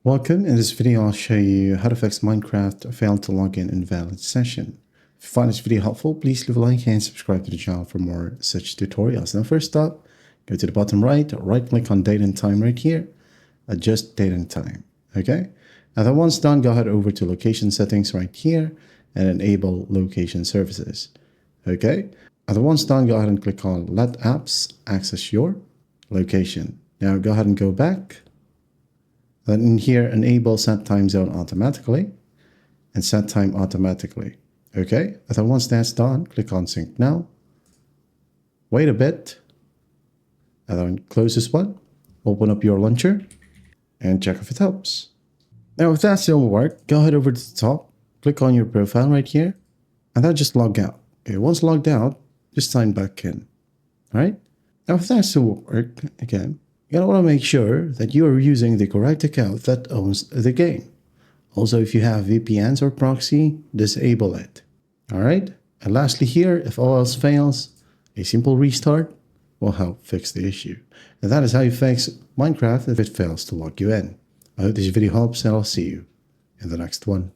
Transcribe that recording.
Welcome. In this video, I'll show you how to fix Minecraft failed to log in invalid session. If you find this video helpful, please leave a like and subscribe to the channel for more such tutorials. Now, first up, go to the bottom right click on date and time right here, adjust date and time. Okay. Now that once done, go ahead over to location settings right here and enable location services. Okay. Now that once done, go ahead and click on let apps access your location. Now go ahead and go back. Then in here, enable set time zone automatically and set time automatically. Okay, and then once that's done, click on sync now. Wait a bit, and then close this one. Open up your launcher and check if it helps. Now, if that still won't work, go ahead over to the top, click on your profile right here, and then just log out. Okay, once logged out, just sign back in. All right. Now, if that still won't work, again, you're going to want to make sure that you are using the correct account that owns the game. Also, if you have VPNs or proxy, disable it. All right. And lastly here, if all else fails, a simple restart will help fix the issue. And that is how you fix Minecraft if it fails to log you in. I hope this video helps, and I'll see you in the next one.